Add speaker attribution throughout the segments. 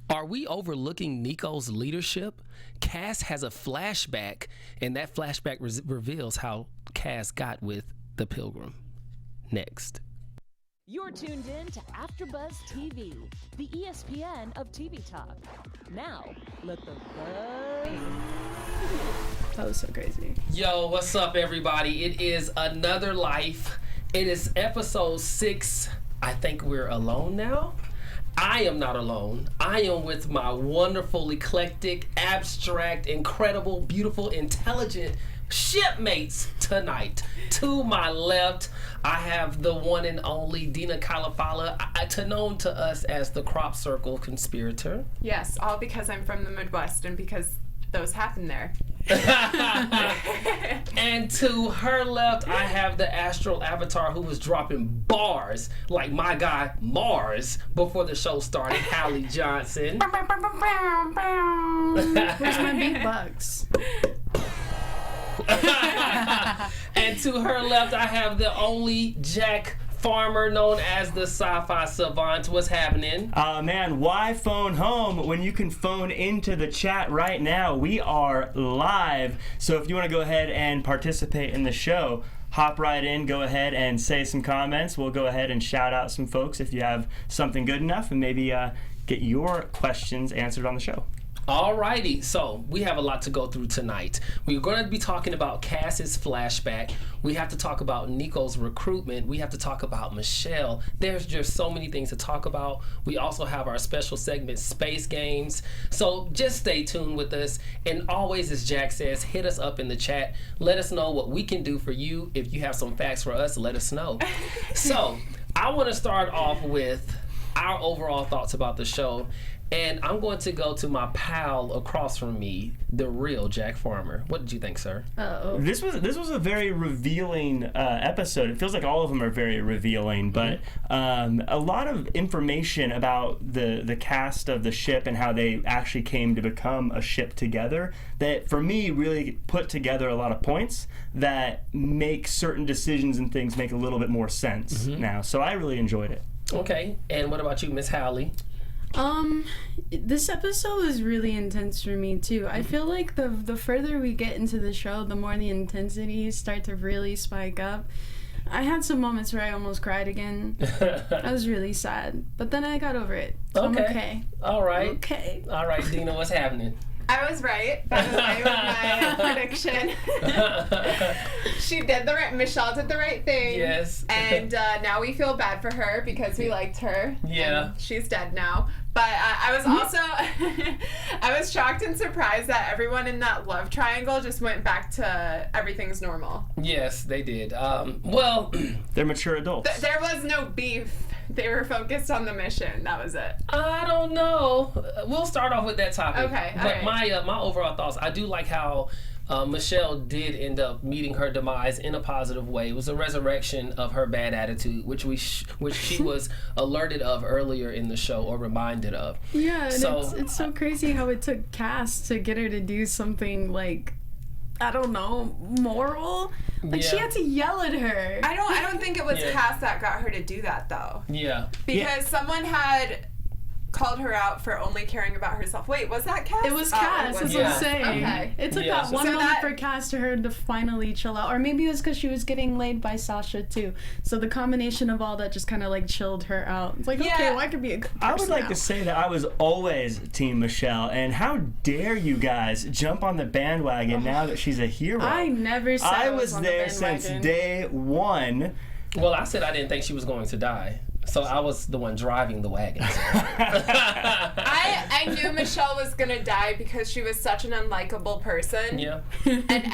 Speaker 1: Are we overlooking Nico's leadership? Cas has a flashback, and that flashback reveals how Cas got with the Pilgrim. Next.
Speaker 2: You're tuned in to AfterBuzz TV, the ESPN of TV talk. Now, let the buzz.
Speaker 3: That was so crazy.
Speaker 1: Yo, what's up, everybody? It is Another Life. It is episode 6. I think we're alone now. I am not alone. I am with my wonderful, eclectic, abstract, incredible, beautiful, intelligent shipmates tonight. To my left, I have the one and only Dina Kalafala, known to us as the Crop Circle Conspirator.
Speaker 4: Yes, all because I'm from the Midwest and because those happen there.
Speaker 1: And to her left, I have the astral avatar who was dropping bars like my guy Mars before the show started, Hallie Johnson.
Speaker 3: Where's my beatbox?
Speaker 1: And to her left, I have the only Jack Farmer known as the Sci-Fi Savant. What's happening?
Speaker 5: Man, why phone home when you can phone into the chat right now? We are live. So if you want to go ahead and participate in the show, hop right in, go ahead and say some comments. We'll go ahead and shout out some folks if you have something good enough and maybe get your questions answered on the show.
Speaker 1: Alrighty, so we have a lot to go through tonight. We're going to be talking about Cas's flashback. We have to talk about Nico's recruitment. We have to talk about Michelle. There's just so many things to talk about. We also have our special segment, Space Games. So just stay tuned with us. And always, as Jack says, hit us up in the chat. Let us know what we can do for you. If you have some facts for us, let us know. So I want to start off with our overall thoughts about the show. And I'm going to go to my pal across from me, the real Jack Farmer. What did you think, sir?
Speaker 3: Uh-oh.
Speaker 5: This was a very revealing episode. It feels like all of them are very revealing, but a lot of information about the cast of the ship and how they actually came to become a ship together that, for me, really put together a lot of points that make certain decisions and things make a little bit more sense now. So I really enjoyed it.
Speaker 1: Okay. And what about you, Miss Hallie?
Speaker 3: This episode was really intense for me too. I feel like the further we get into the show, the more the intensities start to really spike up. I had some moments where I almost cried again. I was really sad, but then I got over it. So I'm okay.
Speaker 1: All right.
Speaker 3: Okay.
Speaker 1: All right, Dina, what's happening?
Speaker 4: I was right, by the way, with my prediction. Michelle did the right thing.
Speaker 1: Yes.
Speaker 4: And now we feel bad for her because we liked her.
Speaker 1: Yeah.
Speaker 4: And she's dead now. But I was also, I was shocked and surprised that everyone in that love triangle just went back to everything's normal.
Speaker 1: Yes, they did. Well,
Speaker 5: they're mature adults.
Speaker 4: There was no beef. They were focused on the mission. That was it.
Speaker 1: I don't know. We'll start off with that topic.
Speaker 4: Okay.
Speaker 1: But my overall thoughts, I do like how Michelle did end up meeting her demise in a positive way. It was a resurrection of her bad attitude, which she was alerted of earlier in the show or reminded of.
Speaker 3: Yeah, and it's so crazy how it took Cas to get her to do something like, I don't know, moral. Like she had to yell at her.
Speaker 4: I don't think it was Cas that got her to do that though.
Speaker 1: Yeah.
Speaker 4: Because someone had called her out for only caring about herself. Wait, was that Cas?
Speaker 3: It was Cas, that's what I'm saying.
Speaker 4: Okay.
Speaker 3: It took that one moment for Cas to her to finally chill out. Or maybe it was because she was getting laid by Sasha too. So the combination of all that just kind of like chilled her out. It's like, okay, well, I could be a good person
Speaker 5: I would like
Speaker 3: now.
Speaker 5: to say that I was always Team Michelle, and how dare you guys jump on the bandwagon now that she's a hero.
Speaker 3: I never said
Speaker 5: I was
Speaker 3: on
Speaker 5: there
Speaker 3: the
Speaker 5: since
Speaker 3: bandwagon.
Speaker 5: day one.
Speaker 1: Well, I said I didn't think she was going to die. So I was the one driving the wagon.
Speaker 4: I knew Michelle was gonna die because she was such an unlikable person.
Speaker 1: Yeah.
Speaker 4: And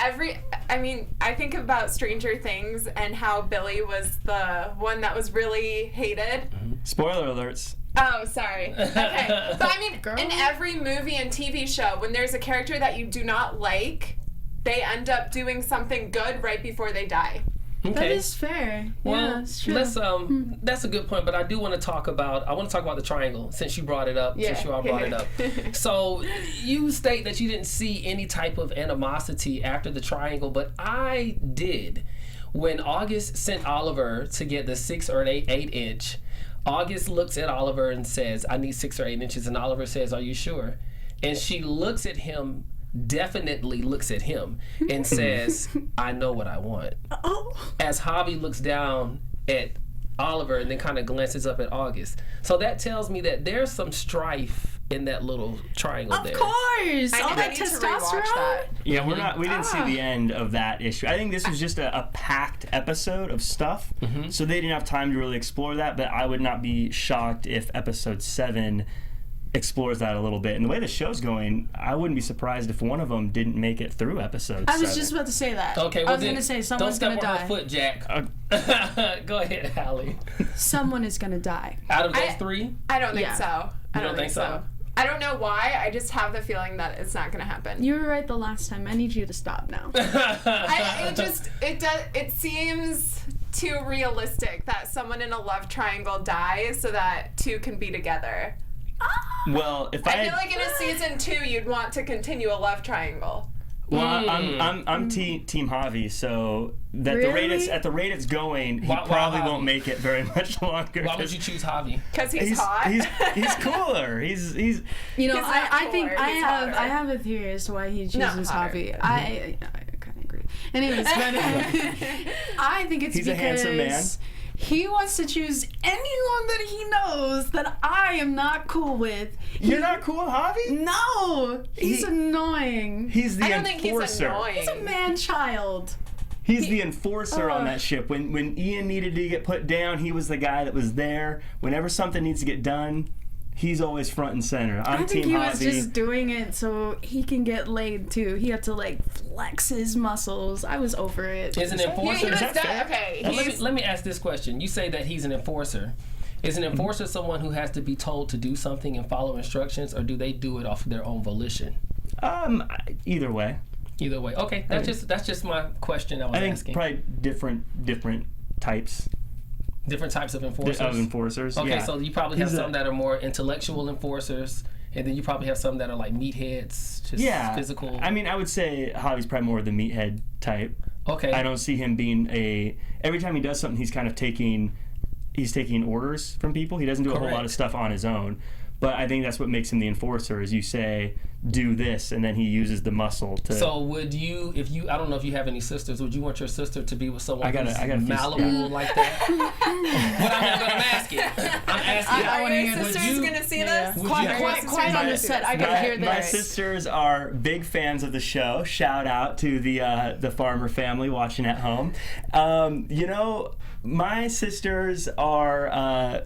Speaker 4: I think about Stranger Things and how Billy was the one that was really hated.
Speaker 5: Spoiler alerts.
Speaker 4: Oh, sorry. Okay. But I mean,
Speaker 3: Girl.
Speaker 4: in every movie and TV show, when there's a character that you do not like, they end up doing something good right before they die.
Speaker 1: Okay.
Speaker 3: That is fair.
Speaker 1: Well,
Speaker 3: yeah, it's true.
Speaker 1: let's that's a good point, but I want to talk about the triangle since you brought it up.
Speaker 4: Yeah.
Speaker 1: Since you all brought it up. So you state that you didn't see any type of animosity after the triangle, but I did. When August sent Oliver to get the 6 or 8 inch, August looks at Oliver and says, I need 6 or 8 inches. And Oliver says, are you sure? And she looks at him, definitely looks at him, and says, I know what I want. As Javi looks down at Oliver and then kind of glances up at August. So that tells me that there's some strife in that little triangle there.
Speaker 3: Of course! All
Speaker 4: I
Speaker 3: that
Speaker 4: need to rewatch
Speaker 3: testosterone?
Speaker 4: that.
Speaker 5: Yeah, we didn't see the end of that issue. I think this was just a packed episode of stuff, so they didn't have time to really explore that, but I would not be shocked if episode 7 explores that a little bit. And the way the show's going, I wouldn't be surprised if one of them didn't make it through episode 7.
Speaker 3: I was just about to say that.
Speaker 1: Okay, well
Speaker 3: I was
Speaker 1: then,
Speaker 3: going to say someone's going to
Speaker 1: Don't step on
Speaker 3: die.
Speaker 1: her foot, Jack. Go ahead, Hallie.
Speaker 3: Someone is going to die.
Speaker 1: Out of those
Speaker 4: I-
Speaker 1: 3?
Speaker 4: I don't think
Speaker 3: Yeah.
Speaker 4: so. I
Speaker 1: You don't think so?
Speaker 4: I don't know why. I just have the feeling that it's not going to happen.
Speaker 3: You were right the last time. I need you to stop now.
Speaker 4: It seems too realistic that someone in a love triangle dies so that 2 can be together.
Speaker 5: Well, if
Speaker 4: I feel like in a season 2 you'd want to continue a love triangle.
Speaker 5: Well, I'm team Javi, so that
Speaker 3: Really?
Speaker 5: at the rate it's going, he
Speaker 1: Why
Speaker 5: probably
Speaker 1: Javi?
Speaker 5: won't make it very much longer.
Speaker 1: Why would you choose Javi?
Speaker 4: Because he's hot.
Speaker 5: He's cooler. He's
Speaker 3: You know,
Speaker 4: He's not
Speaker 3: I think
Speaker 4: cooler, he's
Speaker 3: I
Speaker 4: hotter.
Speaker 3: have a theory as to why he chooses
Speaker 4: hotter.
Speaker 3: Javi. I kind of agree. Anyways, but I think it's
Speaker 5: He's a
Speaker 3: because
Speaker 5: handsome man.
Speaker 3: he wants to choose anyone that he knows that I am not cool with.
Speaker 5: You're not cool, Javi?
Speaker 3: No, he's annoying.
Speaker 5: He's the
Speaker 4: I don't think he's
Speaker 5: enforcer.
Speaker 4: annoying.
Speaker 3: He's a man-child.
Speaker 5: He's the enforcer on that ship. When Ian needed to get put down, he was the guy that was there. Whenever something needs to get done, he's always front and center. I'm
Speaker 3: I think
Speaker 5: team
Speaker 3: he
Speaker 5: Javi.
Speaker 3: was just doing it so he can get laid too. He had to like flex his muscles. I was over it.
Speaker 1: Is an
Speaker 4: He
Speaker 1: enforcer?
Speaker 4: was
Speaker 5: that
Speaker 4: done.
Speaker 5: fair?
Speaker 4: Okay.
Speaker 1: Let me ask this question. You say that he's an enforcer. Is an enforcer someone who has to be told to do something and follow instructions, or do they do it off of their own volition?
Speaker 5: Either way.
Speaker 1: Either way. Okay, that's just my question I was
Speaker 5: I think
Speaker 1: asking.
Speaker 5: probably different types
Speaker 1: Different types of enforcers.
Speaker 5: of enforcers.
Speaker 1: Okay,
Speaker 5: yeah.
Speaker 1: so you probably have
Speaker 5: He's
Speaker 1: some that are more intellectual enforcers, and then you probably have some that are like meatheads, just physical.
Speaker 5: I mean, I would say Javi's probably more the meathead type.
Speaker 1: Okay.
Speaker 5: I don't see him being every time he does something, he's kind of taking orders from people. He doesn't do a whole lot
Speaker 1: Correct.
Speaker 5: of stuff on his own. But I think that's what makes him the enforcer, is you say, do this, and then he uses the muscle to...
Speaker 1: So would you, I don't know if you have any sisters, would you want your sister to be with someone who's
Speaker 5: I got a few-
Speaker 1: malleable like that? But I'm asking.
Speaker 3: I wanna
Speaker 4: Are your
Speaker 3: hear this.
Speaker 4: sisters going to see this?
Speaker 1: Would
Speaker 3: Quiet,
Speaker 1: you-
Speaker 3: quiet on the set. I gotta hear
Speaker 5: My
Speaker 3: this.
Speaker 5: sisters are big fans of the show. Shout out to the Farmer family watching at home. My sisters are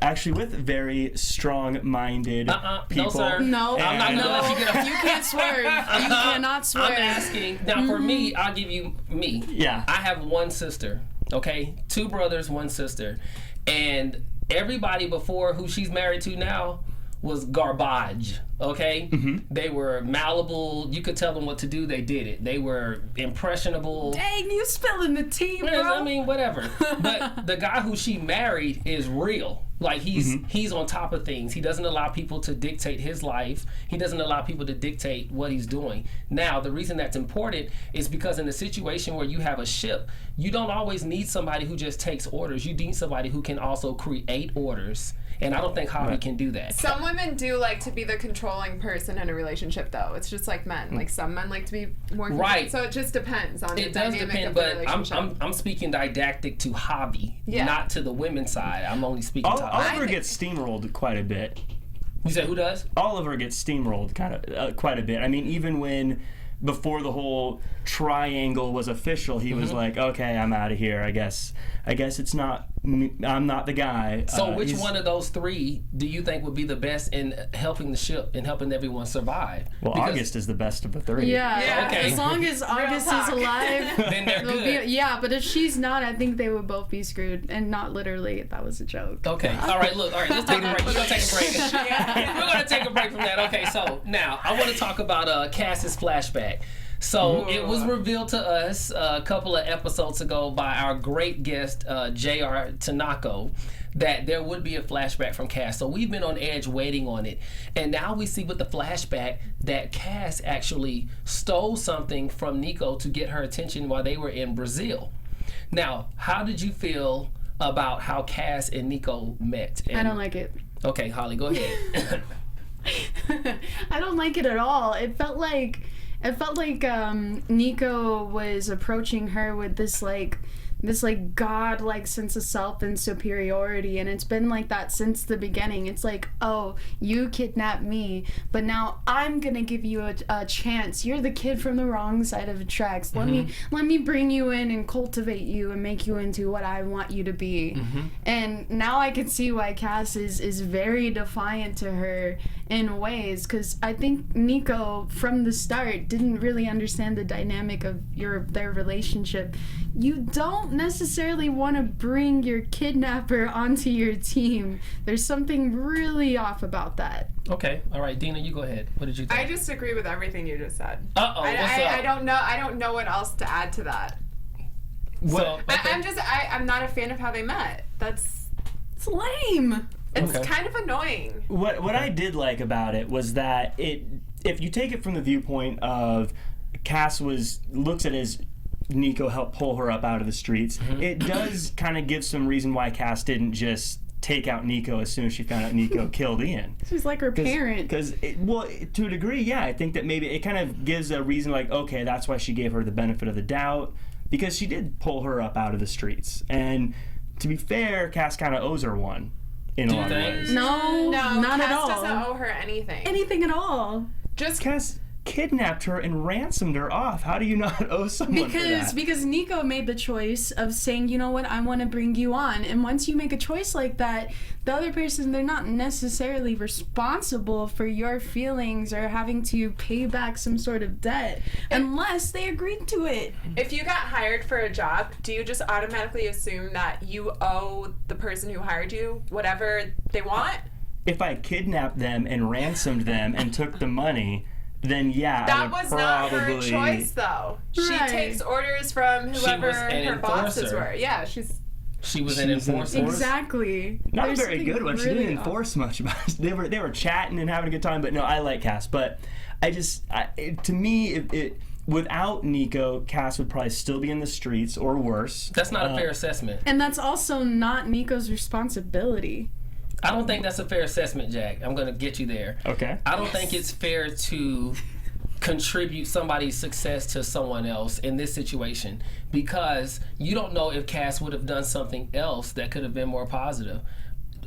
Speaker 5: actually with very strong-minded people.
Speaker 1: No, sir.
Speaker 3: No,
Speaker 1: I'm not gonna let you get off.
Speaker 3: You can't swerve. You cannot swerve.
Speaker 1: I'm asking. Now, for me, I'll give you me.
Speaker 5: Yeah.
Speaker 1: I have one sister, okay? 2 brothers, 1 sister. And everybody before who she's married to now was garbage, okay? They were malleable. You could tell them what to do, they did it. They were impressionable.
Speaker 3: Dang, you spilling the tea, bro.
Speaker 1: I mean, whatever. But the guy who she married is real. Like, he's on top of things. He doesn't allow people to dictate his life. He doesn't allow people to dictate what he's doing. Now, the reason that's important is because in a situation where you have a ship, you don't always need somebody who just takes orders. You need somebody who can also create orders. And I don't think Javi can do that.
Speaker 4: Some women do like to be the controlling person in a relationship, though. It's just like men. Like, some men like to be more
Speaker 1: Right.
Speaker 4: So it just depends on the
Speaker 1: It does
Speaker 4: dynamic
Speaker 1: depend,
Speaker 4: of the
Speaker 1: but
Speaker 4: relationship.
Speaker 1: I'm speaking didactic to Javi,
Speaker 4: Yeah.
Speaker 1: not to the women's side. I'm only speaking to Javi.
Speaker 5: Oliver gets steamrolled quite a bit.
Speaker 1: You said who does?
Speaker 5: Oliver gets steamrolled quite a bit. I mean, even when before the whole triangle was official, he was like, "Okay, I'm out of here. I guess it's not. I'm not the guy."
Speaker 1: So which
Speaker 5: he's-
Speaker 1: one of those 3 do you think would be the best in helping the ship and helping everyone survive?
Speaker 5: Well,
Speaker 1: Because
Speaker 5: August is the best of the 3.
Speaker 3: Yeah,
Speaker 1: Okay.
Speaker 3: as long as August is
Speaker 4: talk.
Speaker 3: alive,
Speaker 1: then they're
Speaker 3: they'll
Speaker 1: good.
Speaker 3: be, yeah, but if she's not, I think they would both be screwed. And not literally, that was a joke.
Speaker 1: Okay. All right. Look. All right. Let's take a break. We're gonna take a break. We're gonna take a break from that. Okay. So now I want to talk about Cass's flashback. So it was revealed to us a couple of episodes ago by our great guest J.R. Tanako that there would be a flashback from Cass. So we've been on edge waiting on it, and now we see with the flashback that Cass actually stole something from Nico to get her attention while they were in Brazil. Now, how did you feel about how Cas and Nico met. And,
Speaker 3: I don't like it.
Speaker 1: Okay, Holly, go ahead.
Speaker 3: I don't like it at all. It felt like Nico was approaching her with this god-like sense of self and superiority, and it's been like that since the beginning. It's like, oh, you kidnapped me, but now I'm gonna give you a chance. You're the kid from the wrong side of the tracks. Let me bring you in and cultivate you and make you into what I want you to be. And now I can see why Cas is very defiant to her in ways, because I think Nico from the start didn't really understand the dynamic of their relationship. You don't necessarily want to bring your kidnapper onto your team. There's something really off about that.
Speaker 1: Okay, all right, Dina, you go ahead. What did you think?
Speaker 4: I just agree with everything you just said.
Speaker 1: Uh-oh, what's up?
Speaker 4: I don't know what else to add to that.
Speaker 1: So, okay.
Speaker 4: I'm not a fan of how they met.
Speaker 3: It's lame.
Speaker 4: It's
Speaker 1: Okay.
Speaker 4: kind of annoying.
Speaker 5: What I did like about it was that if you take it from the viewpoint of Cas looks at his Nico helped pull her up out of the streets, it does kind of give some reason why Cas didn't just take out Nico as soon as she found out Nico killed Ian.
Speaker 3: She's like her parent.
Speaker 5: Because, to a degree, yeah, I think that maybe it kind of gives a reason like, okay, that's why she gave her the benefit of the doubt, because she did pull her up out of the streets. And to be fair, Cas kind of owes her one in a lot of ways.
Speaker 3: No, not at all.
Speaker 4: Cas doesn't owe her anything.
Speaker 3: Anything at all.
Speaker 4: Just
Speaker 5: Cas kidnapped her and ransomed her off. How do you not owe someone for that?
Speaker 3: Because Nico made the choice of saying, you know what, I want to bring you on. And once you make a choice like that, the other person, they're not necessarily responsible for your feelings or having to pay back some sort of debt unless they agreed to it.
Speaker 4: if you got hired for a job, do you just automatically assume that you owe the person who hired you whatever they want?
Speaker 5: If I kidnapped them and ransomed them and took the money, then yeah, I
Speaker 4: That
Speaker 5: would
Speaker 4: was not her
Speaker 5: probably...
Speaker 4: choice, though. She
Speaker 3: Right.
Speaker 4: takes orders from whoever
Speaker 1: was an
Speaker 4: her bosses
Speaker 1: enforcer.
Speaker 4: were. Yeah, she's.
Speaker 1: She was an
Speaker 5: She's an
Speaker 1: enforcer.
Speaker 3: Exactly.
Speaker 5: Not
Speaker 3: There's
Speaker 5: a very
Speaker 3: something
Speaker 5: good one. She
Speaker 3: really
Speaker 5: didn't enforce much about it. They were chatting and having a good time, but no, I like Cas. But to me, without Nico, Cas would probably still be in the streets or worse.
Speaker 1: That's not a fair assessment.
Speaker 3: And that's also not Nico's responsibility.
Speaker 1: I don't think that's a fair assessment, Jack. I'm going to get you there.
Speaker 5: Okay.
Speaker 1: I don't think it's fair to contribute somebody's success to someone else in this situation, because you don't know if Cas would have done something else that could have been more positive.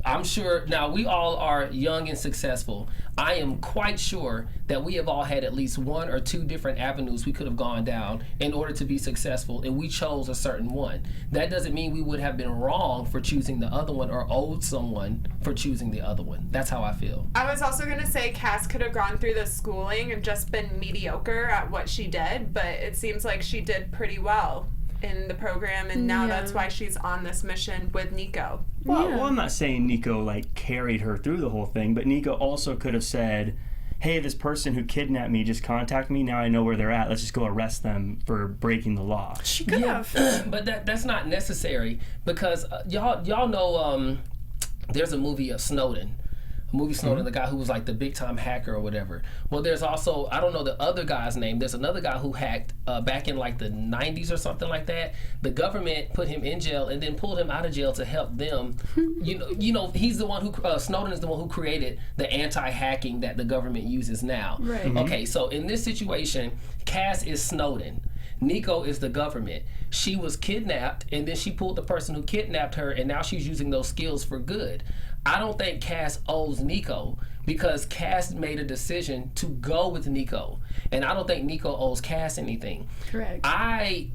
Speaker 1: I'm sure, now we all are young and successful. I am quite sure that we have all had at least one or two different avenues we could have gone down in order to be successful, and we chose a certain one. That doesn't mean we would have been wrong for choosing the other one or owed someone for choosing the other one. That's how I feel.
Speaker 4: I was also going to say Cas could have gone through the schooling and just been mediocre at what she did, but it seems like she did pretty well in the program, and now that's why she's on this mission with Nico.
Speaker 5: Well, I'm not saying Nico carried her through the whole thing, but Nico also could have said, hey, this person who kidnapped me just contacted me, now I know where they're at, let's just go arrest them for breaking the law.
Speaker 3: She could have.
Speaker 1: But that's not necessary, because y'all know there's a movie of Snowden. The guy who was like the big time hacker or whatever. Well, there's also, I don't know the other guy's name. There's another guy who hacked back in like the 90s or something like that. The government put him in jail and then pulled him out of jail to help them. You know, he's the one who, Snowden is the one who created the anti-hacking that the government uses now.
Speaker 3: Right.
Speaker 1: Okay, so in this situation, Cas is Snowden. Nico is the government. She was kidnapped, and then she pulled the person who kidnapped her, and now she's using those skills for good. I don't think Cas owes Nico, because Cas made a decision to go with Nico, and I don't think Nico owes Cas anything.
Speaker 3: Correct.
Speaker 1: I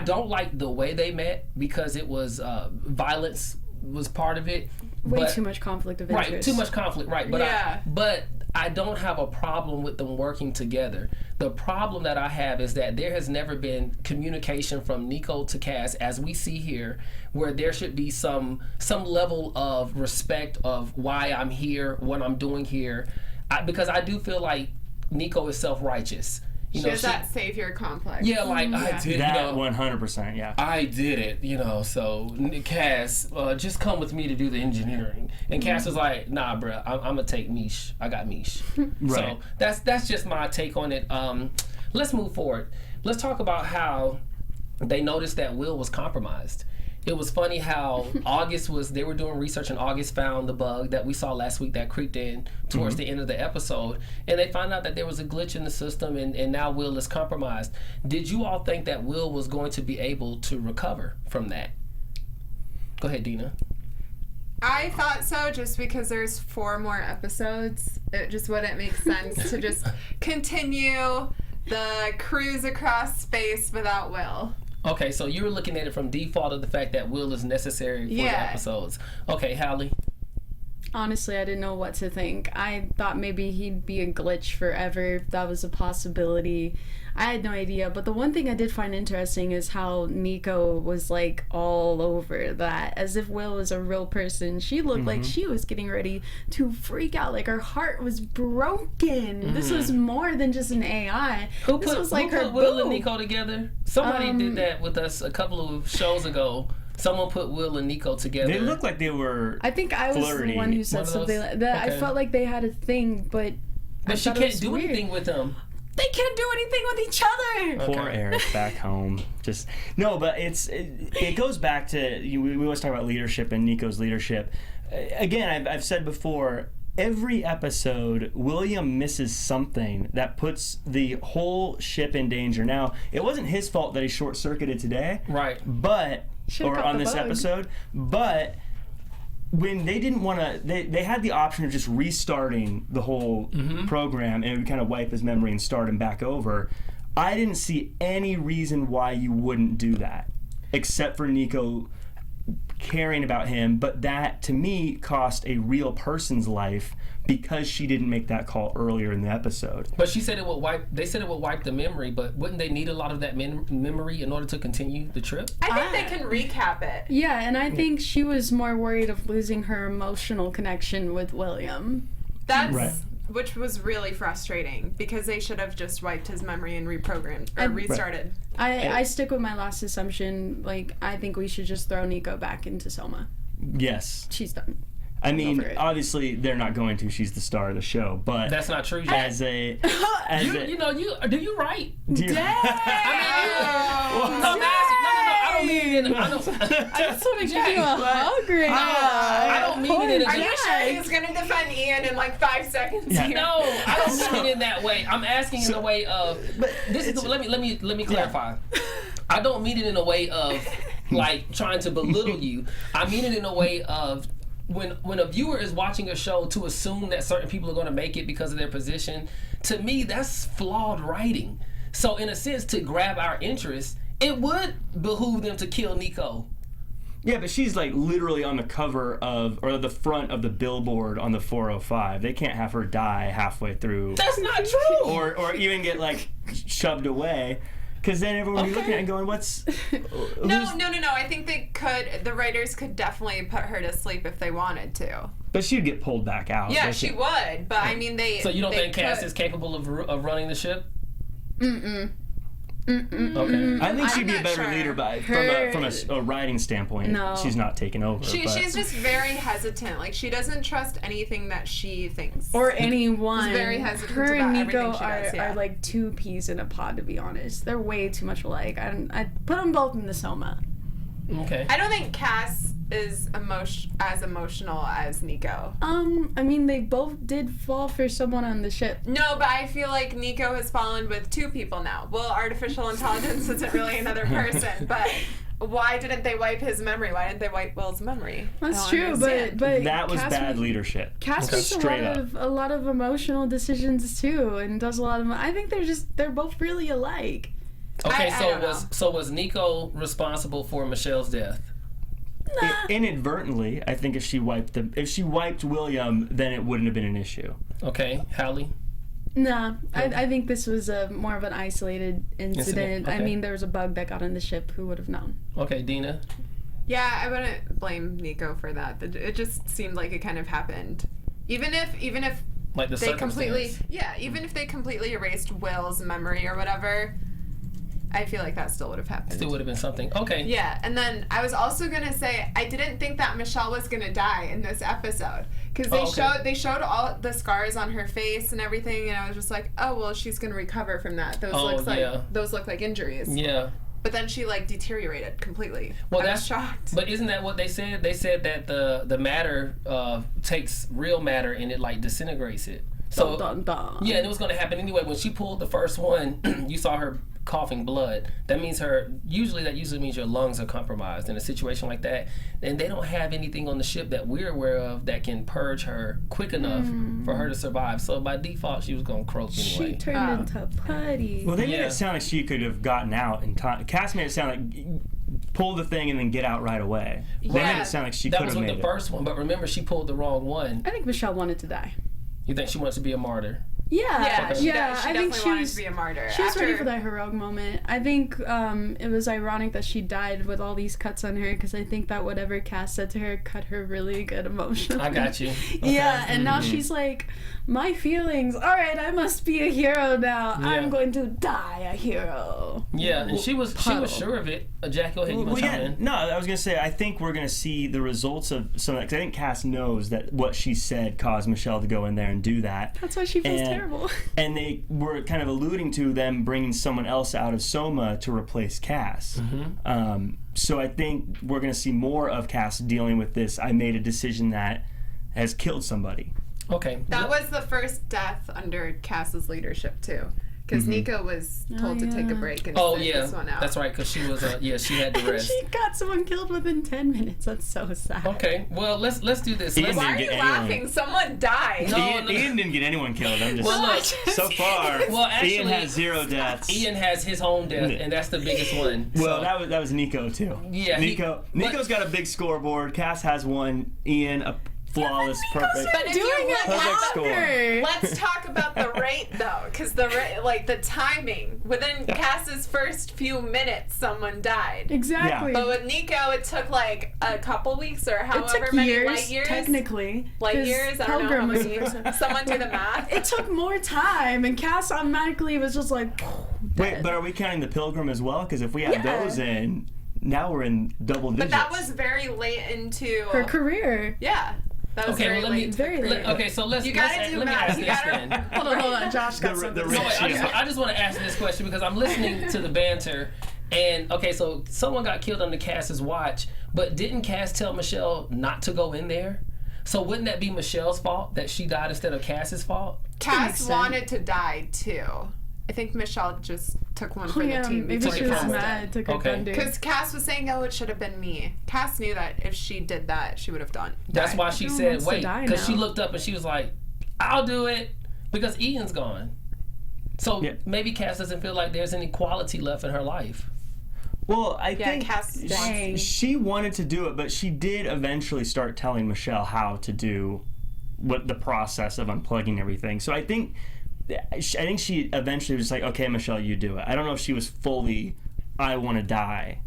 Speaker 1: don't like the way they met, because it was violence was part of it.
Speaker 3: Way too much conflict of interest.
Speaker 1: Right, too much conflict, right. But
Speaker 4: Yeah.
Speaker 1: but I don't have a problem with them working together. The problem that I have is that there has never been communication from Nico to Cas, as we see here, where there should be some level of respect of why I'm here, what I'm doing here, because I do feel like Nico is self-righteous.
Speaker 4: She has that savior complex.
Speaker 1: Yeah, like I did
Speaker 5: That 100%, yeah.
Speaker 1: I did it, so Cas, just come with me to do the engineering. And Cas was like, nah, bruh, I'm gonna take Mish. I got Mish.
Speaker 5: Right.
Speaker 1: So that's just my take on it. Let's move forward. Let's talk about how they noticed that Will was compromised. It was funny how they were doing research and August found the bug that we saw last week that creeped in towards the end of the episode. And they found out that there was a glitch in the system and now Will is compromised. Did you all think that Will was going to be able to recover from that? Go ahead, Dina.
Speaker 4: I thought so, just because there's 4 more episodes. It just wouldn't make sense to just continue the cruise across space without Will.
Speaker 1: Okay, so you were looking at it from default of the fact that Will is necessary for the episodes. Okay, Hallie.
Speaker 3: Honestly, I didn't know what to think. I thought maybe he'd be a glitch forever, if that was a possibility. I had no idea. But the one thing I did find interesting is how Nico was like all over that, as if Will was a real person. She looked like she was getting ready to freak out, like her heart was broken. This was more than just an AI.
Speaker 1: Who
Speaker 3: This
Speaker 1: put,
Speaker 3: was like
Speaker 1: who
Speaker 3: her
Speaker 1: put Will and
Speaker 3: boo.
Speaker 1: Nico together? Somebody did that with us a couple of shows ago. Someone put Will and Nico together.
Speaker 5: They looked like they were
Speaker 3: I think I was
Speaker 5: flirty.
Speaker 3: the one who said
Speaker 1: One of
Speaker 3: something
Speaker 1: those?
Speaker 3: like that.
Speaker 1: Okay.
Speaker 3: I felt like they had a thing, but
Speaker 1: But she can't do anything with them.
Speaker 3: They can't do anything with each other.
Speaker 5: Poor Eric back home. Just no, but it goes back to we always talk about leadership and Nico's leadership. Again, I've said before, every episode William misses something that puts the whole ship in danger. Now, it wasn't his fault that he short-circuited today,
Speaker 1: Right.
Speaker 5: but
Speaker 3: Should've
Speaker 5: or
Speaker 3: caught
Speaker 5: on
Speaker 3: the
Speaker 5: this
Speaker 3: bug.
Speaker 5: episode, but when they didn't want to, they had the option of just restarting the whole program and it would kind of wipe his memory and start him back over. I didn't see any reason why you wouldn't do that, except for Nico caring about him. But that, to me, cost a real person's life because she didn't make that call earlier in the episode.
Speaker 1: But she said it would wipe. They said it would wipe the memory, but wouldn't they need a lot of that memory in order to continue the trip?
Speaker 4: I think they can recap it.
Speaker 3: Yeah, and I think she was more worried of losing her emotional connection with William.
Speaker 4: That's
Speaker 5: Right.
Speaker 4: which was really frustrating because they should have just wiped his memory and reprogrammed or restarted.
Speaker 3: I stick with my last assumption. Like, I think we should just throw Nico back into Selma.
Speaker 5: Yes.
Speaker 3: She's done.
Speaker 5: I mean,
Speaker 3: over it.
Speaker 5: obviously they're not going to. She's the star of the show, but
Speaker 1: That's not true.
Speaker 5: as a
Speaker 1: you know, do you write?
Speaker 5: do you-
Speaker 1: I'm asking. No. I don't mean it in. I don't.
Speaker 3: I just want to give you a hug right now.
Speaker 1: I don't mean it in.
Speaker 4: Are you sure he's gonna defend Ian in like 5 seconds?
Speaker 5: Yeah.
Speaker 4: here?
Speaker 1: No, I don't mean it in that way. I'm asking in the way of. This is. Let me clarify. I don't mean it in a way of like trying to belittle you. I mean it in a way of when a viewer is watching a show to assume that certain people are going to make it because of their position. To me, that's flawed writing. So in a sense, to grab our interest, it would behoove them to kill Nico.
Speaker 5: Yeah, but she's like literally on the cover of, or the front of the billboard on the 405. They can't have her die halfway through,
Speaker 1: That's not true.
Speaker 5: or even get like shoved away, because then everyone would be looking at it and going, "What's?"
Speaker 4: No. I think they could. The writers could definitely put her to sleep if they wanted to.
Speaker 5: But she'd get pulled back out.
Speaker 4: Yeah,
Speaker 5: They
Speaker 4: she
Speaker 5: can't-
Speaker 4: would. But I mean, they.
Speaker 1: So you don't
Speaker 4: they
Speaker 1: think Cass
Speaker 4: could.
Speaker 1: is capable of running the ship?
Speaker 3: Mm-mm.
Speaker 1: Okay.
Speaker 5: I think she'd be a
Speaker 4: not
Speaker 5: better
Speaker 4: sure.
Speaker 5: leader, from a writing standpoint.
Speaker 3: No.
Speaker 5: She's not taking over.
Speaker 4: She's
Speaker 5: but-
Speaker 4: just very hesitant. Like, she doesn't trust anything that she thinks.
Speaker 3: Or anyone.
Speaker 4: She's very hesitant
Speaker 3: Her and
Speaker 4: about
Speaker 3: Nico
Speaker 4: everything she does, yeah.
Speaker 3: are like two peas in a pod, to be honest. They're way too much alike. I'd put them both in the Selma.
Speaker 1: Okay.
Speaker 4: I don't think Cass is as emotional as Nico.
Speaker 3: I mean, they both did fall for someone on the ship.
Speaker 4: No, but I feel like Nico has fallen with 2 people now. Well, artificial intelligence isn't really another person, but why didn't they wipe his memory? Why didn't they wipe Will's memory?
Speaker 3: That's
Speaker 4: I
Speaker 3: true,
Speaker 4: don't understand.
Speaker 3: but
Speaker 5: that was
Speaker 3: Cass
Speaker 5: bad leadership.
Speaker 3: Cass makes
Speaker 5: Straight up.
Speaker 3: a lot of emotional decisions too, and does a lot of. I think they're both really alike.
Speaker 1: Okay.
Speaker 4: I
Speaker 1: So
Speaker 4: don't
Speaker 1: was Nico responsible for Michelle's death?
Speaker 5: Inadvertently, I think if she wiped William, then it wouldn't have been an issue.
Speaker 1: Okay, Hallie.
Speaker 3: Nah, I think this was more of an isolated incident.
Speaker 1: Okay.
Speaker 3: I mean, there was a bug that got on the ship. Who would have known?
Speaker 1: Okay, Dina.
Speaker 4: Yeah, I wouldn't blame Nico for that. It just seemed like it kind of happened. Even if
Speaker 1: Like the
Speaker 4: they completely,
Speaker 1: circumstance.
Speaker 4: even if they completely erased Will's memory or whatever, I feel like that still would have happened.
Speaker 1: Still would have been something. Okay.
Speaker 4: Yeah, and then I was also gonna say I didn't think that Michelle was gonna die in this episode because they showed all the scars on her face and everything, and I was just like, oh well, she's gonna recover from that. Those
Speaker 1: Oh, yeah.
Speaker 4: those look like injuries.
Speaker 1: Yeah.
Speaker 4: But then she like deteriorated completely.
Speaker 1: Well,
Speaker 4: I was
Speaker 1: that's
Speaker 4: shocked.
Speaker 1: But isn't that what they said? They said that the matter takes real matter and it like disintegrates it. So
Speaker 3: Dun, dun, dun.
Speaker 1: yeah, and it was going to happen anyway. When she pulled the first one, you saw her coughing blood. That means that usually means your lungs are compromised in a situation like that. And they don't have anything on the ship that we're aware of that can purge her quick enough for her to survive. So by default, she was going to croak anyway.
Speaker 3: She turned into putty.
Speaker 5: Well, they made
Speaker 1: Yeah.
Speaker 5: it sound like she could have gotten out in time. Cass made it sound like pull the thing and then get out right away. They
Speaker 4: Yeah.
Speaker 5: made it sound like she
Speaker 1: That
Speaker 5: could
Speaker 1: was
Speaker 5: have
Speaker 1: with
Speaker 5: made
Speaker 1: the
Speaker 5: it.
Speaker 1: first one, but remember she pulled the wrong one.
Speaker 3: I think Michelle wanted to die.
Speaker 1: You think she wants to be a martyr?
Speaker 3: Yeah,
Speaker 1: Okay.
Speaker 4: She
Speaker 3: yeah.
Speaker 4: she
Speaker 3: I
Speaker 4: definitely
Speaker 3: think she
Speaker 4: wanted
Speaker 3: was.
Speaker 4: to be a martyr.
Speaker 3: She was ready
Speaker 4: After-
Speaker 3: for that heroic moment. I think it was ironic that she died with all these cuts on her because I think that whatever Cass said to her cut her really good emotionally.
Speaker 1: I got you. Okay.
Speaker 3: Yeah, and now she's like, my feelings. All right, I must be a hero now.
Speaker 1: Yeah.
Speaker 3: I'm going to die a hero.
Speaker 1: Yeah, and she was
Speaker 3: Puddle.
Speaker 1: sure of it. Jack, go ahead. You
Speaker 5: Well,
Speaker 1: want to chime
Speaker 5: yeah,
Speaker 1: in?
Speaker 5: no, I was gonna say I think we're gonna see the results of some of that because I think Cass knows that what she said caused Michelle to go in there and do that.
Speaker 3: That's why she feels
Speaker 5: And-
Speaker 3: terrible.
Speaker 5: And they were kind of alluding to them bringing someone else out of Soma to replace Cass. So I think we're going to see more of Cass dealing with this. I made a decision that has killed somebody.
Speaker 1: Okay.
Speaker 4: That was the first death under Cass's leadership too, because Nico was told to take a
Speaker 3: yeah.
Speaker 4: break and
Speaker 1: Oh
Speaker 4: sit
Speaker 1: yeah,
Speaker 4: this one out.
Speaker 1: that's right. Because she was, she had to
Speaker 3: And
Speaker 1: rest.
Speaker 3: she got someone killed within 10 minutes. That's so sad.
Speaker 1: Okay, well let's do this.
Speaker 5: Ian
Speaker 1: Let's,
Speaker 4: Why are
Speaker 5: didn't
Speaker 4: you
Speaker 5: get anyone.
Speaker 4: laughing? Someone died.
Speaker 1: No,
Speaker 5: Ian didn't get anyone killed. I'm just
Speaker 1: well, look,
Speaker 5: so far.
Speaker 1: Well, actually,
Speaker 5: Ian has 0 deaths.
Speaker 1: Ian has his own death, and that's the biggest one.
Speaker 5: Well,
Speaker 1: So-
Speaker 5: that was Nico too.
Speaker 1: Yeah,
Speaker 5: Nico's got a big scoreboard. Cass has one. Ian a flawless, perfect.
Speaker 4: But if you
Speaker 3: Doing
Speaker 4: look
Speaker 3: it
Speaker 5: Perfect
Speaker 4: at
Speaker 5: score.
Speaker 4: let's talk about the rate though, because the timing within Cass's first few minutes, someone died.
Speaker 3: Exactly.
Speaker 4: But with Nico, it took like a couple weeks or
Speaker 3: It
Speaker 4: however
Speaker 3: took
Speaker 4: many
Speaker 3: years,
Speaker 4: light years.
Speaker 3: technically.
Speaker 4: Light
Speaker 3: 'cause
Speaker 4: years. I don't know how
Speaker 3: Pilgrim was
Speaker 4: many.
Speaker 3: the first one.
Speaker 4: Someone do the math.
Speaker 3: It took more time, and Cass automatically was just like,
Speaker 5: Wait,
Speaker 3: dead.
Speaker 5: but are we counting the Pilgrim as well? Because if we add
Speaker 3: Yeah.
Speaker 5: those in, now we're in double digits.
Speaker 4: But that was very late into
Speaker 3: her career.
Speaker 4: Yeah, that was
Speaker 1: Okay,
Speaker 4: very
Speaker 1: well, let me-
Speaker 4: late. into
Speaker 3: very
Speaker 4: the
Speaker 3: late.
Speaker 4: career.
Speaker 1: Okay, so let's
Speaker 4: You gotta
Speaker 1: let's,
Speaker 4: do
Speaker 1: let me
Speaker 4: math.
Speaker 1: ask
Speaker 4: You
Speaker 1: this
Speaker 4: gotta.
Speaker 1: then.
Speaker 3: Hold on. Josh got
Speaker 5: The
Speaker 3: something.
Speaker 5: rich-
Speaker 1: No, wait, I just want to ask this question because I'm listening to the banter. And okay, so someone got killed under Cass's watch, but didn't Cass tell Michelle not to go in there? So wouldn't that be Michelle's fault that she died instead of Cass's fault?
Speaker 3: makes
Speaker 4: Cass
Speaker 3: sense.
Speaker 4: wanted to die too. I think Michelle just took one for
Speaker 3: Oh, yeah,
Speaker 4: the team.
Speaker 3: maybe
Speaker 1: Took
Speaker 3: she
Speaker 1: it
Speaker 3: was
Speaker 1: from her.
Speaker 3: mad. Took her
Speaker 1: Okay.
Speaker 3: thunder.
Speaker 4: Because Cass was saying, "Oh, it should have been me." Cass knew that if she did that, she would have done.
Speaker 1: That's
Speaker 4: died.
Speaker 1: why she
Speaker 3: Who
Speaker 1: said
Speaker 3: wants to
Speaker 1: wait,
Speaker 3: die
Speaker 1: because she
Speaker 3: now?
Speaker 1: looked up and she was like, "I'll do it," because Ian's gone. So
Speaker 5: Yeah.
Speaker 1: maybe Cass doesn't feel like there's any quality left in her life.
Speaker 5: Well, I
Speaker 4: Yeah,
Speaker 5: think
Speaker 4: Cass
Speaker 3: Dang.
Speaker 5: she wanted to do it, but she did eventually start telling Michelle how to do what the process of unplugging everything. So I think she eventually was like, okay, Michelle, you do it. I don't know if she was fully, I want to die,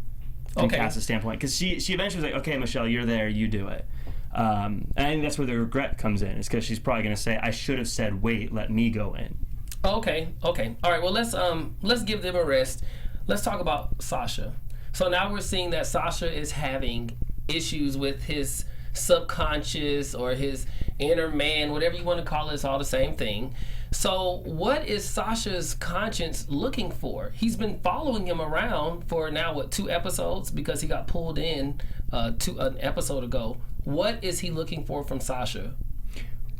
Speaker 5: from
Speaker 1: Okay.
Speaker 5: Cass's standpoint, because she eventually was like, okay, Michelle, you're there, you do it. And I think that's where the regret comes in, is because she's probably going to say, I should have said, wait, let me go in.
Speaker 1: Okay. All right. Well, let's give them a rest. Let's talk about Sasha. So now we're seeing that Sasha is having issues with his subconscious or his inner man, whatever you want to call it. It's all the same thing. So what is Sasha's conscience looking for? He's been following him around for now 2 episodes because he got pulled in an episode ago. What is he looking for from Sasha?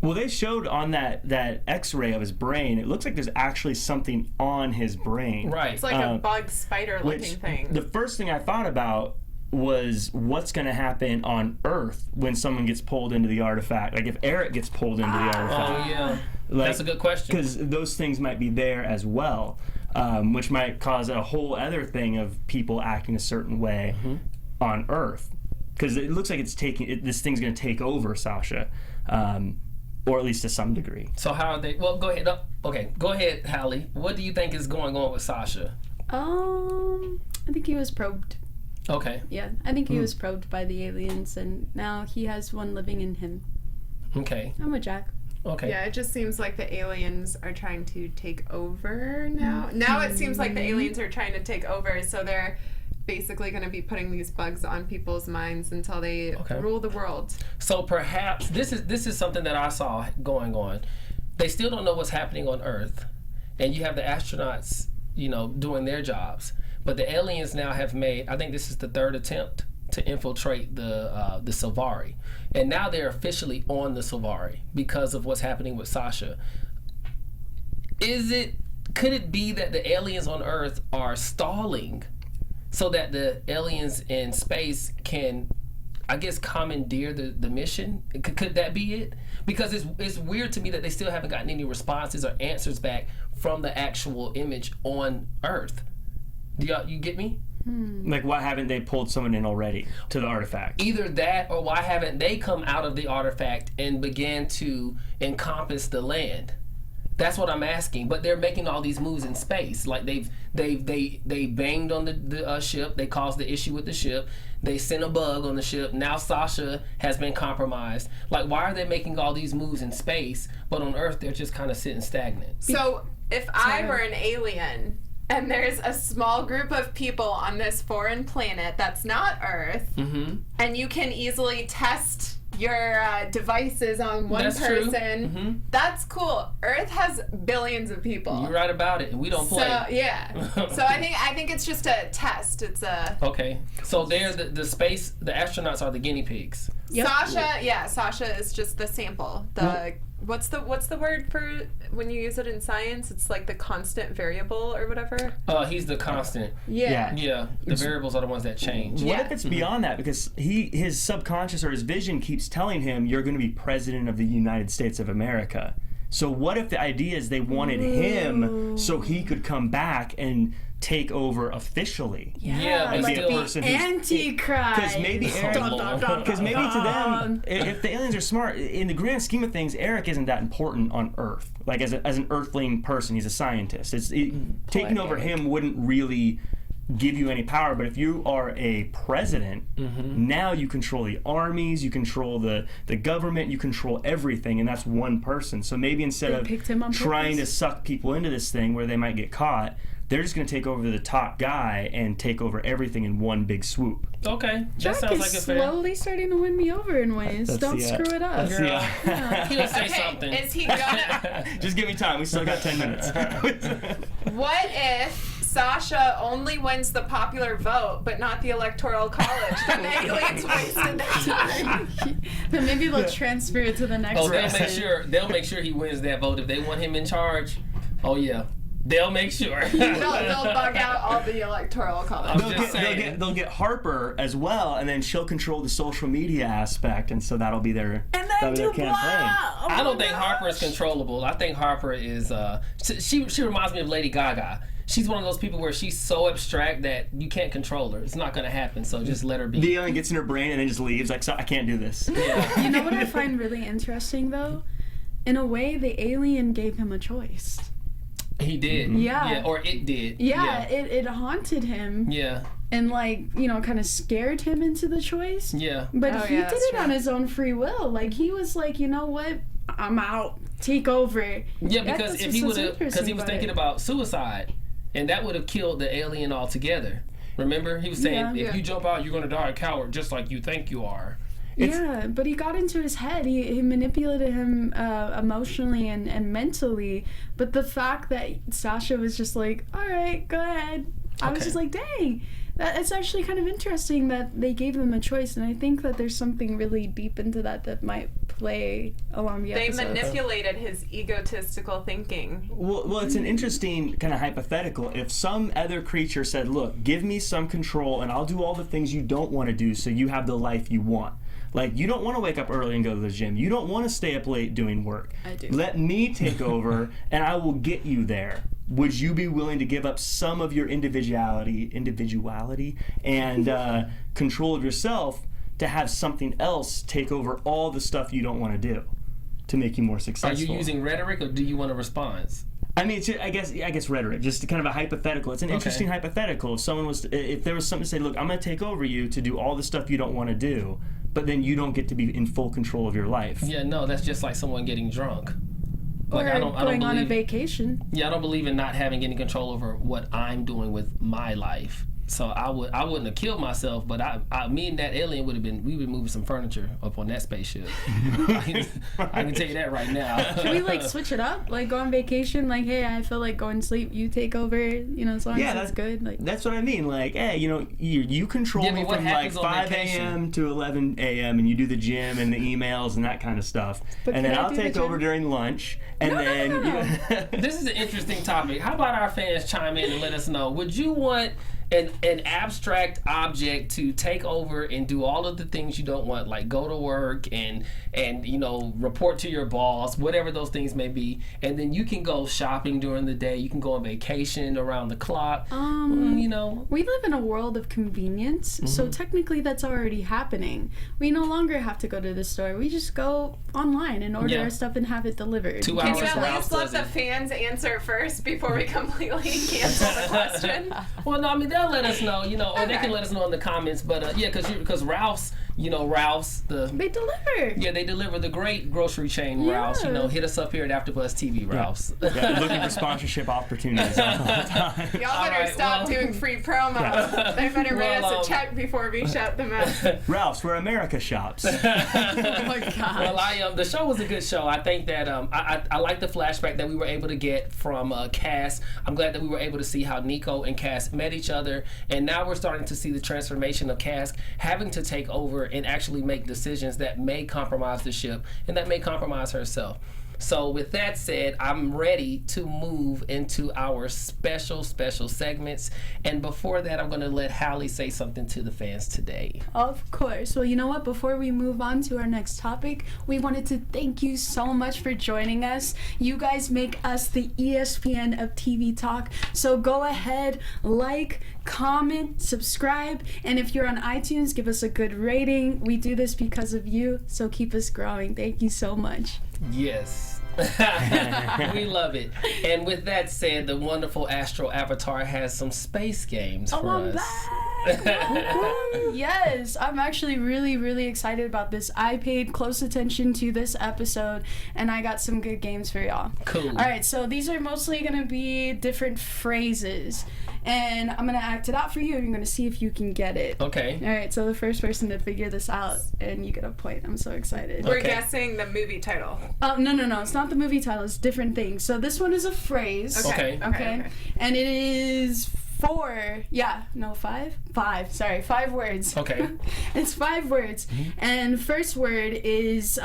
Speaker 5: Well, they showed on that X-ray of his brain, it looks like there's actually something on his brain.
Speaker 1: Right.
Speaker 4: It's like a bug spider
Speaker 5: Which
Speaker 4: looking thing.
Speaker 5: the first thing I thought about was what's going to happen on Earth when someone gets pulled into the artifact. Like if Eric gets pulled into the artifact.
Speaker 1: Oh yeah.
Speaker 5: Like,
Speaker 1: That's a good question.
Speaker 5: Because those things might be there as well, which might cause a whole other thing of people acting a certain way on Earth. Because it looks like this thing's going to take over Sasha, or at least to some degree.
Speaker 1: So how are they? Well, go ahead. Okay, go ahead, Hallie. What do you think is going on with Sasha?
Speaker 3: I think he was probed.
Speaker 1: Okay.
Speaker 3: Yeah, I think he was probed by the aliens, and now he has one living in him.
Speaker 1: Okay.
Speaker 3: I'm with Jack.
Speaker 1: Okay.
Speaker 4: Yeah, it just seems like the aliens are trying to take over now. Now it seems like the aliens are trying to take over, so they're basically going to be putting these bugs on people's minds until they rule the world.
Speaker 1: So perhaps this is something that I saw going on. They still don't know what's happening on Earth, and you have the astronauts doing their jobs. But the aliens now have made, I think this is the third attempt to infiltrate the Silvari. And now they're officially on the Silvari because of what's happening with Sasha. Could it be that the aliens on Earth are stalling so that the aliens in space can, I guess, commandeer the mission? Could that be it? Because it's weird to me that they still haven't gotten any responses or answers back from the actual image on Earth. You get me?
Speaker 5: Like, why haven't they pulled someone in already to the artifact?
Speaker 1: Either that, or why haven't they come out of the artifact and began to encompass the land? That's what I'm asking. But they're making all these moves in space. Like they banged on the ship. They caused the issue with the ship. They sent a bug on the ship. Now Sasha has been compromised. Like, why are they making all these moves in space, but on Earth they're just kind of sitting stagnant?
Speaker 4: So if I were an alien and there's a small group of people on this foreign planet that's not Earth, and you can easily test your devices on one person, that's cool. Earth has billions of people.
Speaker 1: You're right about it, and we don't play.
Speaker 4: So yeah. So I think it's just a test. It's a
Speaker 1: okay. So they're the astronauts are the guinea pigs.
Speaker 3: Yep.
Speaker 4: Sasha is just the sample. What's the word for when you use it in science? It's like the constant variable or whatever.
Speaker 1: He's the constant.
Speaker 4: Yeah.
Speaker 1: Yeah. The variables are the ones that change.
Speaker 5: What if it's beyond that? Because his subconscious or his vision keeps telling him you're going to be president of the United States of America. So what if the idea is they wanted him so he could come back and take over officially?
Speaker 1: Yeah,
Speaker 5: and
Speaker 1: like
Speaker 5: be a person who's
Speaker 3: Antichrist.
Speaker 5: because maybe to them, if the aliens are smart, in the grand scheme of things, Eric isn't that important on Earth. Like as an Earthling person, he's a scientist. Taking over him wouldn't really give you any power, but if you are a president, now you control the armies, you control the government, you control everything, and that's one person. So maybe instead of trying to suck people into this thing where they might get caught, they're just going to take over the top guy and take over everything in one big swoop.
Speaker 1: Okay, that
Speaker 3: Jack
Speaker 1: sounds
Speaker 3: is
Speaker 1: like a fair.
Speaker 3: slowly starting to win me over in ways. Don't screw it up.
Speaker 1: Girl, he'll say something.
Speaker 4: Is he gonna?
Speaker 5: Just give me time. We still got 10 minutes.
Speaker 4: What if Sasha only wins the popular vote, but not the electoral college? Then the aliens wasted their time.
Speaker 3: Then maybe they'll transfer it to the next person.
Speaker 1: They'll make sure he wins that vote if they want him in charge. Oh yeah. They'll make sure.
Speaker 4: They'll bug out all the electoral college.
Speaker 5: They'll get Harper as well, and then she'll control the social media aspect, and so that'll be their campaign.
Speaker 1: I don't think Harper is controllable. I think Harper is. She reminds me of Lady Gaga. She's one of those people where she's so abstract that you can't control her. It's not going to happen, so just let her be.
Speaker 5: The alien gets in her brain and then just leaves. Like, so I can't do this.
Speaker 1: Yeah.
Speaker 3: You know what I find really interesting, though? In a way, the alien gave him a choice.
Speaker 1: He did.
Speaker 3: Yeah.
Speaker 1: Or it did.
Speaker 3: Yeah. It haunted him.
Speaker 1: Yeah.
Speaker 3: And kind of scared him into the choice.
Speaker 1: Yeah.
Speaker 3: But he did it on his own free will. Like, he was like, you know what? I'm out. Take over.
Speaker 1: Yeah, because if he would have, because he was thinking about suicide, and that would have killed the alien altogether. Remember? He was saying, if you jump out, you're going to die a coward just like you think you are.
Speaker 3: But he got into his head. He manipulated him emotionally and mentally. But the fact that Sasha was just like, all right, go ahead. I was just like, dang. It's actually kind of interesting that they gave them a choice. And I think that there's something really deep into that might play along the episode.
Speaker 4: They manipulated his egotistical thinking.
Speaker 5: Well, it's an interesting kind of hypothetical. If some other creature said, look, give me some control and I'll do all the things you don't want to do so you have the life you want. Like, you don't want to wake up early and go to the gym. You don't want to stay up late doing work.
Speaker 3: I do.
Speaker 5: Let me take over, and I will get you there. Would you be willing to give up some of your individuality and control of yourself to have something else take over all the stuff you don't want to do to make you more successful?
Speaker 1: Are you using rhetoric, or do you want a response?
Speaker 5: I mean, I guess rhetoric, just kind of a hypothetical. It's an interesting hypothetical. If there was something to say, look, I'm going to take over you to do all the stuff you don't want to do, but then you don't get to be in full control of your life.
Speaker 1: Yeah, no, that's just like someone getting drunk.
Speaker 3: Like, I don't believe, on a vacation.
Speaker 1: Yeah, I don't believe in not having any control over what I'm doing with my life. So I wouldn't have killed myself, but me and that alien we've been moving some furniture up on that spaceship. I can tell you that right now.
Speaker 3: Can we like switch it up? Like go on vacation? Like, hey, I feel like going to sleep. You take over. You know, as long as it's good. Like
Speaker 5: that's what I mean. Like, hey, you know, you control me from like 5 a.m. to 11 a.m. and you do the gym and the emails and that kind of stuff.
Speaker 3: But
Speaker 5: and then
Speaker 3: can I
Speaker 5: I'll
Speaker 3: do the
Speaker 5: take
Speaker 3: gym?
Speaker 5: over during lunch. And then
Speaker 1: This is an interesting topic. How about our fans chime in and let us know? Would you want an abstract object to take over and do all of the things you don't want, like go to work and you know, report to your boss, whatever those things may be, and then you can go shopping during the day, you can go on vacation around the clock, you know.
Speaker 3: We live in a world of convenience, so technically that's already happening. We no longer have to go to the store. We just go online and order our stuff and have it delivered.
Speaker 1: 2
Speaker 4: Can
Speaker 1: hours
Speaker 4: you at
Speaker 1: Ralph
Speaker 4: least let
Speaker 1: does
Speaker 4: the
Speaker 1: it.
Speaker 4: fans answer first before we completely cancel the question?
Speaker 1: Well, no, I mean they'll let us know, you know, or they
Speaker 4: Okay.
Speaker 1: can let us know in the comments. But yeah, because Ralph's, you know,
Speaker 3: They deliver.
Speaker 1: Yeah, they deliver the great grocery chain, Ralph's. You know, hit us up here at AfterBuzz TV, Ralph's.
Speaker 5: yeah, looking for sponsorship opportunities all the time.
Speaker 4: Y'all
Speaker 1: All
Speaker 4: better
Speaker 1: right,
Speaker 4: stop doing free promo. They better write
Speaker 1: Well,
Speaker 4: us a check before we shut them out.
Speaker 5: Ralph's, where America shops.
Speaker 3: Oh my god.
Speaker 1: Well, the show was a good show. I think that I like the flashback that we were able to get from Cas. I'm glad that we were able to see how Nico and Cas met each other, and now we're starting to see the transformation of Cas having to take over and actually make decisions that may compromise the ship and that may compromise herself. So with that said, I'm ready to move into our special segments. And before that, I'm going to let Hallie say something to the fans today.
Speaker 3: Of course. Well, you know what? Before we move on to our next topic, we wanted to thank you so much for joining us. You guys make us the ESPN of TV talk. So go ahead, like, comment, subscribe, and if you're on iTunes, give us a good rating. We do this because of you, so keep us growing. Thank you so much.
Speaker 1: Yes. We love it. And with that said, the wonderful Astro Avatar has some space games for
Speaker 3: I'm
Speaker 1: us.
Speaker 3: back. Yes, I'm actually really excited about this. I paid close attention to this episode and I got some good games for y'all.
Speaker 1: Cool.
Speaker 3: All right, so these are mostly going to be different phrases and I'm going to act it out for you and you're going to see if you can get it.
Speaker 1: Okay.
Speaker 3: All right, so the first person to figure this out and you get a point. I'm so excited.
Speaker 4: We're
Speaker 1: Okay.
Speaker 4: guessing the movie title.
Speaker 3: Oh, no, it's not the movie title, it's different things. So this one is a phrase.
Speaker 1: Okay.
Speaker 3: Okay. And it is 5 words.
Speaker 1: Okay.
Speaker 3: It's 5 words. And first word is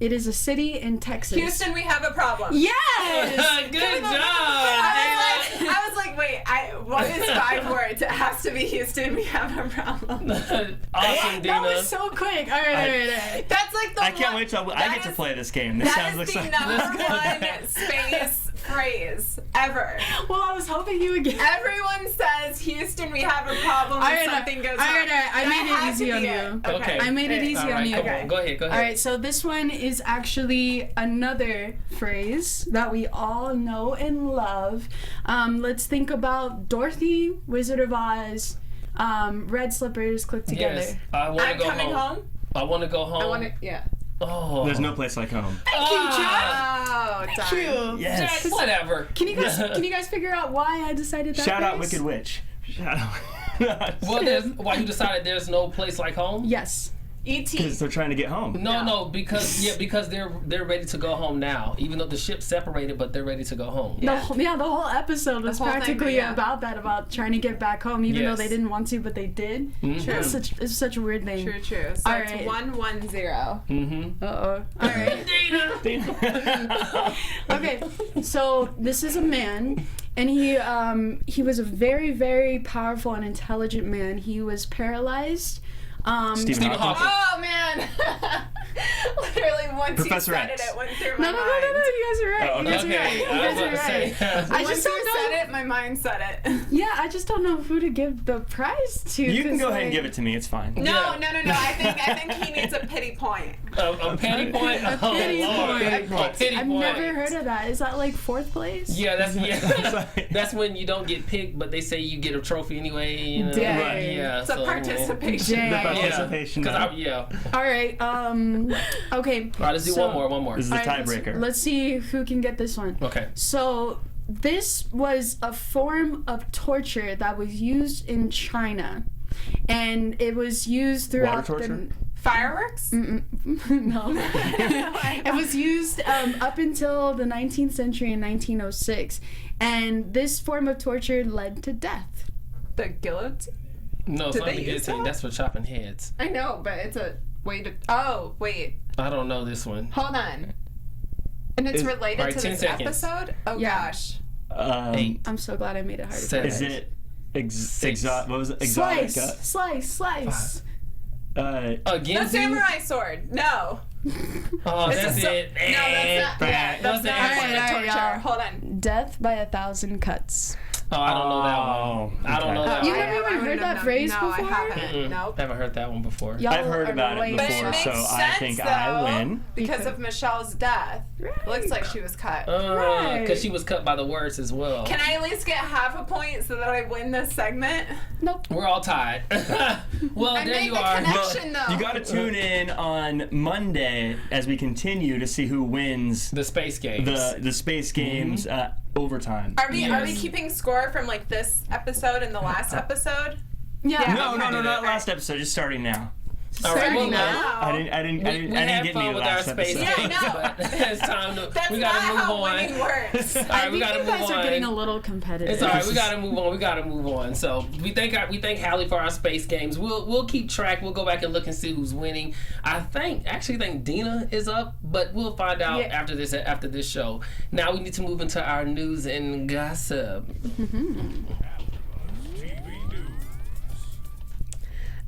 Speaker 3: it is a city in Texas.
Speaker 4: Houston, we have a problem.
Speaker 3: Yes!
Speaker 1: Good job.
Speaker 4: I was like, wait, what is 5 words? It has to be Houston, we have a problem.
Speaker 1: Awesome, Dina.
Speaker 3: That was so quick. All right.
Speaker 4: That's like the
Speaker 5: I can't
Speaker 4: one-
Speaker 5: wait till I
Speaker 4: that
Speaker 5: get to
Speaker 4: is-
Speaker 5: play this game. This
Speaker 4: That
Speaker 5: sounds
Speaker 4: is the
Speaker 5: exciting.
Speaker 4: number one space phrase ever.
Speaker 3: Well, I was hoping you would get
Speaker 4: Everyone says, Houston, we have a problem
Speaker 3: All
Speaker 4: when
Speaker 3: right,
Speaker 4: something goes
Speaker 3: all
Speaker 4: wrong.
Speaker 3: right. I
Speaker 4: That
Speaker 3: made it
Speaker 4: had to
Speaker 3: easy on
Speaker 4: be
Speaker 3: you.
Speaker 4: it.
Speaker 1: Okay.
Speaker 3: I made it easy
Speaker 1: All
Speaker 3: on
Speaker 1: right,
Speaker 3: you.
Speaker 1: come on. Go ahead.
Speaker 3: All right, so this one is actually another phrase that we all know and love. Let's think about Dorothy, Wizard of Oz, red slippers clicked together.
Speaker 1: Yes. I want to
Speaker 4: I'm
Speaker 1: go
Speaker 4: coming home.
Speaker 1: I want to go home.
Speaker 4: I want to, yeah.
Speaker 1: Oh.
Speaker 5: There's no place like home.
Speaker 4: Oh, darn.
Speaker 3: Cute.
Speaker 5: Yes.
Speaker 1: Jack, whatever.
Speaker 3: Can you guys figure out why I decided that
Speaker 5: Shout out
Speaker 3: phrase?
Speaker 5: Wicked Witch. Shout out.
Speaker 1: Well, why you decided there's no place like home?
Speaker 3: Yes.
Speaker 4: E.T.
Speaker 5: Because they're trying to get home.
Speaker 1: No, because they're ready to go home now. Even though the ship's separated, but they're ready to go home.
Speaker 3: The whole episode was
Speaker 4: whole thing,
Speaker 3: practically
Speaker 4: yeah.
Speaker 3: about that, about trying to get back home, even though
Speaker 1: Yes.
Speaker 3: they didn't want to, but they did.
Speaker 1: Mhm.
Speaker 3: It's such a weird thing.
Speaker 4: True. So
Speaker 3: All
Speaker 4: it's
Speaker 3: right.
Speaker 4: 110.
Speaker 1: Mm-hmm.
Speaker 3: Uh-oh. All right. Okay, so this is a man, and he was a very, very powerful and intelligent man. He was paralyzed.
Speaker 5: Stephen Hawking.
Speaker 4: Oh, man. Literally, once
Speaker 5: Professor
Speaker 4: you said
Speaker 5: X.
Speaker 4: it went through my
Speaker 3: No,
Speaker 4: mind.
Speaker 3: you guys are right.
Speaker 5: Oh,
Speaker 3: You guys are
Speaker 1: okay.
Speaker 3: right. You
Speaker 1: I was
Speaker 3: guys
Speaker 1: about
Speaker 3: are
Speaker 1: to say.
Speaker 3: right. I
Speaker 4: Once
Speaker 3: just
Speaker 4: you
Speaker 3: don't know.
Speaker 4: said it, my mind said it.
Speaker 3: Yeah, I just don't know who to give the prize to.
Speaker 5: You can
Speaker 3: 'cause,
Speaker 5: go ahead and
Speaker 3: like,
Speaker 5: give it to me. It's fine.
Speaker 4: No.
Speaker 1: Yeah.
Speaker 4: I think he needs a pity point.
Speaker 1: A penny point.
Speaker 3: A pity
Speaker 1: Lord.
Speaker 3: point.
Speaker 1: A pity
Speaker 3: I've
Speaker 1: point.
Speaker 3: never heard of that. Is that like 4th place?
Speaker 1: Yeah, that's when you don't get picked, but they say you get a trophy anyway. You know?
Speaker 3: Dang.
Speaker 5: Right.
Speaker 1: Yeah.
Speaker 4: It's a participation.
Speaker 3: Dang.
Speaker 5: The
Speaker 3: Yeah.
Speaker 5: participation.
Speaker 1: Yeah.
Speaker 3: All right. Okay.
Speaker 1: All right, let's do
Speaker 3: So-
Speaker 1: one more.
Speaker 5: This is the
Speaker 3: All right,
Speaker 5: tiebreaker.
Speaker 3: let's see who can get this one.
Speaker 1: Okay.
Speaker 3: So this was a form of torture that was used in China, and it was used throughout
Speaker 5: Water torture?
Speaker 4: Fireworks?
Speaker 3: No. It was used up until the 19th century in 1906, and this form of torture led to death.
Speaker 4: The guillotine?
Speaker 1: No, it's
Speaker 4: Did
Speaker 1: not
Speaker 4: they
Speaker 1: the
Speaker 4: use
Speaker 1: guillotine.
Speaker 4: that?
Speaker 1: That's for chopping heads.
Speaker 4: I know, but it's a way to. Oh, wait.
Speaker 1: I don't know this one.
Speaker 4: Hold on. And it's related
Speaker 1: Alright,
Speaker 4: to
Speaker 1: 10
Speaker 4: this
Speaker 1: seconds.
Speaker 4: episode? Oh,
Speaker 3: Yeah.
Speaker 4: gosh.
Speaker 1: 8.
Speaker 3: I'm so glad I made it harder. for
Speaker 1: Seven.
Speaker 3: you
Speaker 5: Is
Speaker 3: guys.
Speaker 5: it
Speaker 1: Six.
Speaker 5: what was it?
Speaker 3: Slice,
Speaker 5: Exotica?
Speaker 3: slice.
Speaker 1: A
Speaker 4: The
Speaker 1: Ginzu?
Speaker 4: samurai sword. No.
Speaker 1: Oh,
Speaker 4: It's
Speaker 1: that's
Speaker 4: a
Speaker 1: it.
Speaker 4: No, that's not. Yeah, that's
Speaker 1: the
Speaker 4: not
Speaker 1: answer.
Speaker 4: a form of
Speaker 3: Alright,
Speaker 4: torture.
Speaker 3: y'all.
Speaker 4: Hold on.
Speaker 3: Death by 1,000 cuts.
Speaker 1: Oh, I don't know that one.
Speaker 5: Oh,
Speaker 1: I don't know
Speaker 5: okay.
Speaker 1: that
Speaker 3: You
Speaker 1: one.
Speaker 3: never even heard that phrase
Speaker 4: no,
Speaker 3: before?
Speaker 4: I haven't.
Speaker 1: Mm-mm.
Speaker 4: Nope.
Speaker 1: Haven't heard that one before.
Speaker 3: Y'all
Speaker 5: I've heard
Speaker 3: are
Speaker 5: about it
Speaker 3: way
Speaker 4: But
Speaker 5: before,
Speaker 4: it makes
Speaker 5: so
Speaker 4: sense,
Speaker 5: I think
Speaker 4: though,
Speaker 5: I win.
Speaker 4: Because
Speaker 3: Okay.
Speaker 4: of Michelle's death.
Speaker 3: Right.
Speaker 4: Looks like she was cut.
Speaker 3: Right.
Speaker 1: Because she was cut by the words as well.
Speaker 4: Can I at least get half a point so that I win this segment?
Speaker 3: Nope.
Speaker 1: We're all tied. Well,
Speaker 4: I
Speaker 1: there
Speaker 4: made
Speaker 1: you
Speaker 4: the
Speaker 1: are.
Speaker 4: connection. though.
Speaker 5: You got to tune in on Monday as we continue to see who wins
Speaker 1: The Space Games.
Speaker 5: the Space Games overtime.
Speaker 4: Are we
Speaker 1: Yes.
Speaker 4: keeping score from like this episode and the last episode?
Speaker 3: Yeah.
Speaker 5: No,
Speaker 1: okay.
Speaker 5: not last episode. Just starting now.
Speaker 1: All right, well,
Speaker 3: Starting now.
Speaker 5: I didn't
Speaker 1: we had
Speaker 5: get
Speaker 1: fun
Speaker 5: me
Speaker 1: with our
Speaker 5: last
Speaker 1: space
Speaker 5: episode.
Speaker 4: Yeah, I
Speaker 1: games,
Speaker 4: know.
Speaker 1: but it's time to.
Speaker 4: That's
Speaker 1: we
Speaker 4: not
Speaker 1: gotta move
Speaker 4: how
Speaker 1: on.
Speaker 4: winning works.
Speaker 1: All
Speaker 3: I
Speaker 1: right, we
Speaker 3: think
Speaker 1: gotta
Speaker 3: you
Speaker 1: move
Speaker 3: guys
Speaker 1: on.
Speaker 3: are getting a little competitive.
Speaker 1: It's all right. We gotta move on. We gotta move on. So we thank Hallie for our space games. We'll keep track. We'll go back and look and see who's winning. I actually think Dina is up, but we'll find out after this show. Now we need to move into our news and gossip.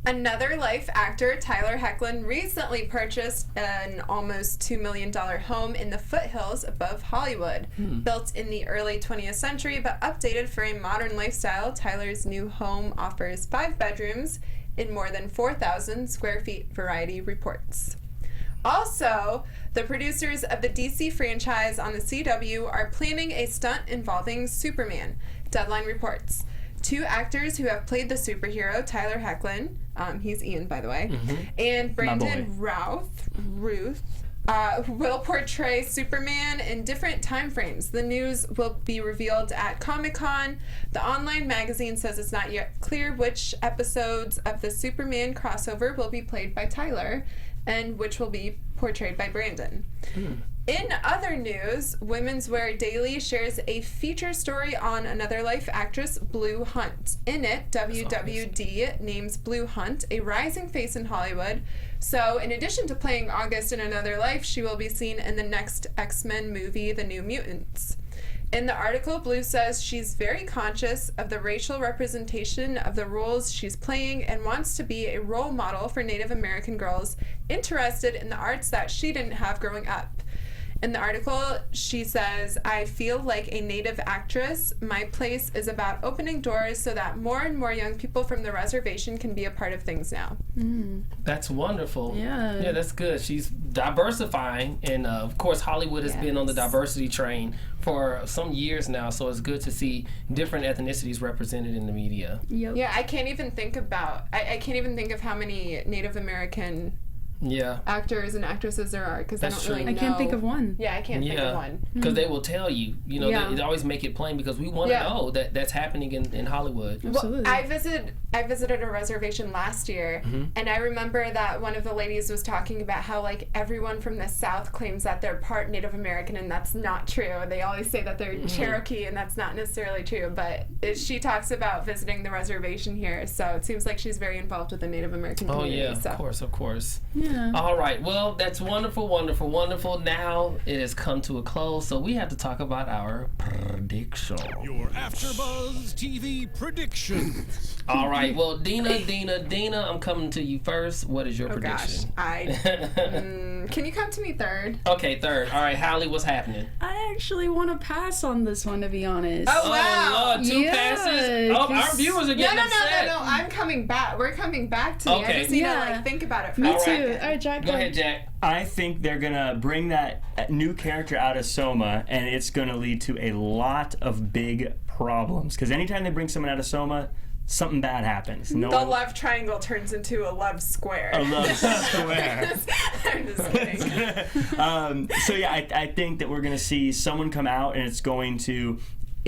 Speaker 4: Another Life actor, Tyler Hoechlin, recently purchased an almost $2 million home in the foothills above Hollywood. Built in the early 20th century but updated for a modern lifestyle, Tyler's new home offers 5 bedrooms in more than 4,000 square feet, Variety reports. Also, the producers of the DC franchise on the CW are planning a stunt involving Superman, Deadline reports. 2 actors who have played the superhero, Tyler Hoechlin, he's Ian, by the way, and Brandon Ruth, will portray Superman in different time frames. The news will be revealed at Comic-Con. The online magazine says it's not yet clear which episodes of the Superman crossover will be played by Tyler and which will be portrayed by Brandon. In other news, Women's Wear Daily shares a feature story on Another Life actress Blue Hunt. In it, WWD names Blue Hunt a rising face in Hollywood. So, in addition to playing August in Another Life, she will be seen in the next X-Men movie, The New Mutants. In the article, Blue says she's very conscious of the racial representation of the roles she's playing and wants to be a role model for Native American girls interested in the arts that she didn't have growing up. In the article, she says, I feel like a Native actress. My place is about opening doors so that more and more young people from the reservation can be a part of things now.
Speaker 1: That's wonderful.
Speaker 3: Yeah.
Speaker 1: Yeah, that's good. She's diversifying, and of course, Hollywood has been on the diversity train for some years now. So it's good to see different ethnicities represented in the media.
Speaker 3: Yep.
Speaker 4: Yeah, I can't even think of how many Native American
Speaker 1: Yeah.
Speaker 4: actors and actresses there are because I
Speaker 1: That's
Speaker 4: don't really
Speaker 1: true.
Speaker 4: know.
Speaker 3: I can't think of one.
Speaker 4: Yeah, I can't think of one.
Speaker 1: Because they will tell you. You know,
Speaker 3: Yeah.
Speaker 1: they always make it plain because we want to
Speaker 4: Yeah.
Speaker 1: know that that's happening in Hollywood.
Speaker 3: Absolutely.
Speaker 4: Well, I visited a reservation last year, and I remember that one of the ladies was talking about how like everyone from the South claims that they're part Native American, and that's not true. They always say that they're Cherokee, and that's not necessarily true. But she talks about visiting the reservation here, so it seems like she's very involved with the Native American
Speaker 1: Oh
Speaker 4: community.
Speaker 1: yeah,
Speaker 4: so.
Speaker 1: of course.
Speaker 3: Yeah.
Speaker 1: All right. Well, that's wonderful. Now it has come to a close, so we have to talk about our prediction.
Speaker 6: Your AfterBuzz TV predictions.
Speaker 1: All right. Well, Dina, I'm coming to you first. What is your
Speaker 4: Oh gosh,
Speaker 1: prediction?
Speaker 4: can you come to me third?
Speaker 1: Okay, third. All right, Hallie, what's happening?
Speaker 3: I actually want to pass on this one, to be honest.
Speaker 4: Oh, wow.
Speaker 1: Oh, Lord, 2
Speaker 3: Yeah,
Speaker 1: passes? Oh, our
Speaker 3: 'cause-
Speaker 1: viewers are
Speaker 4: No,
Speaker 1: getting
Speaker 4: no,
Speaker 1: upset.
Speaker 4: no. I'm coming back. We're coming back to me.
Speaker 1: Okay.
Speaker 4: I just need to
Speaker 3: Yeah.
Speaker 4: like think about it for
Speaker 3: Me
Speaker 4: a
Speaker 3: too.
Speaker 4: second.
Speaker 3: All right, Jack.
Speaker 1: Go ahead, Jack.
Speaker 5: I think they're gonna bring that new character out of Soma, and it's gonna lead to a lot of big problems. Because anytime they bring someone out of Soma, something bad happens. No
Speaker 4: The
Speaker 5: one,
Speaker 4: love triangle turns into a love square.
Speaker 5: a love square.
Speaker 4: I'm just kidding.
Speaker 5: So yeah, I think that we're gonna see someone come out, and it's going to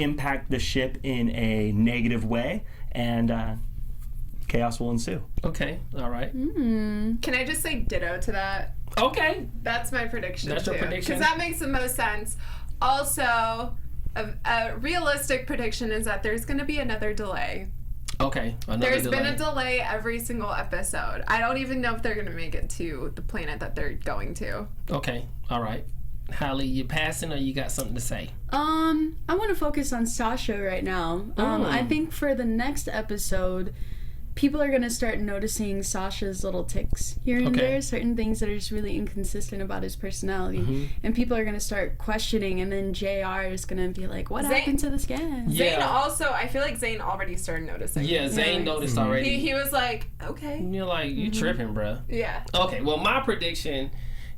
Speaker 5: impact the ship in a negative way, and chaos will ensue.
Speaker 1: Okay, all right.
Speaker 4: Can I just say ditto to that?
Speaker 1: Okay.
Speaker 4: That's my prediction.
Speaker 1: That's your prediction?
Speaker 4: Because that makes the most sense. Also, a realistic prediction is that there's going to be another delay.
Speaker 1: Okay, another
Speaker 4: There's
Speaker 1: delay.
Speaker 4: been a delay every single episode. I don't even know if they're going to make it to the planet that they're going to.
Speaker 1: Okay, all right. Hallie, you passing or you got something to say?
Speaker 3: I want to focus on Sasha right now. I think for the next episode, people are going to start noticing Sasha's little ticks here and there, certain things that are just really inconsistent about his personality. And people are going to start questioning, and then JR is going to be like, what happened to the scan?
Speaker 4: Zayn also, I feel like Zayn already started noticing.
Speaker 1: Yeah, Zayn noticed already.
Speaker 4: He was like, okay.
Speaker 1: You're like, you tripping, bruh.
Speaker 4: Yeah.
Speaker 1: Okay, well, my prediction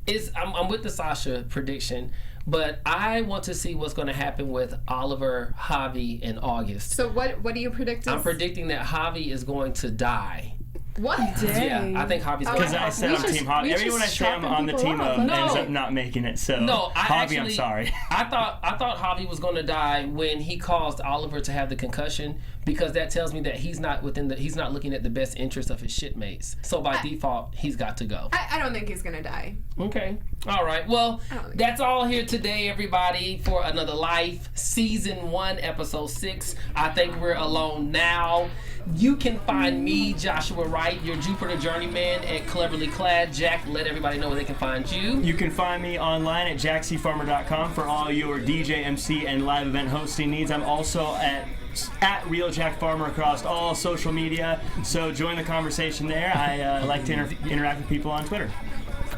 Speaker 1: is, I'm with the Sasha prediction, but I want to see what's going to happen with Oliver, Javi, and August.
Speaker 4: So what do you predict?
Speaker 1: I'm predicting that Javi is going to die.
Speaker 4: What?
Speaker 3: Dang.
Speaker 1: Yeah, I think Javi's going
Speaker 5: Because
Speaker 1: to
Speaker 5: I said I'm Team Javi. Everyone I say I'm on the team of ends up not making it. So Javi, I'm sorry.
Speaker 1: I thought Javi was going to die when he caused Oliver to have the concussion, because that tells me that he's not looking at the best interest of his shipmates. So by default, he's got to go.
Speaker 4: I don't think he's gonna die.
Speaker 1: Okay. All right. Well, that's all here today, everybody, for Another Life, Season 1, Episode 6. I think we're alone now. You can find me, Joshua Wright, your Jupiter Journeyman, at Cleverly Clad. Jack, let everybody know where they can find you.
Speaker 5: You can find me online at jackcfarmer.com for all your DJ, MC, and live event hosting needs. I'm also at Real Jack Farmer across all social media, so join the conversation there. I like to interact with people on Twitter.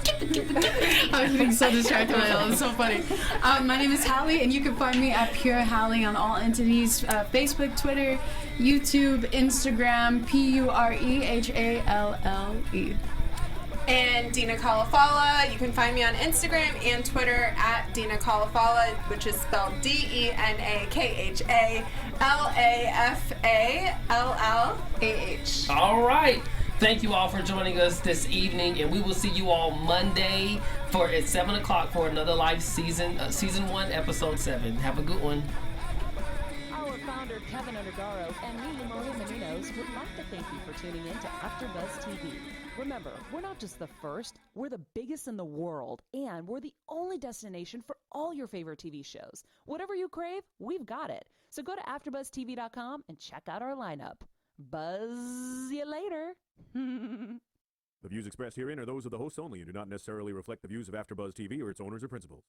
Speaker 3: I was getting so distracted by all. It's so funny. My name is Hallie, and you can find me at Pure Hallie on all entities: Facebook, Twitter, YouTube, Instagram, PUREHALLE.
Speaker 4: And Dina Kalafala, you can find me on Instagram and Twitter at Dina Kalafala, which is spelled DENAKHALAFALLAH.
Speaker 1: All right. Thank you all for joining us this evening, and we will see you all Monday at 7 o'clock for Another Life Season 1, Episode 7. Have a good one.
Speaker 2: Our founder, Keven Undergaro, and me, Maria Menounos, would like to thank you for tuning in to AfterBuzz TV. Remember, we're not just the first, we're the biggest in the world, and we're the only destination for all your favorite TV shows. Whatever you crave, we've got it. So go to AfterBuzzTV.com and check out our lineup. Buzz you later.
Speaker 7: The views expressed herein are those of the hosts only and do not necessarily reflect the views of AfterBuzz TV or its owners or principals.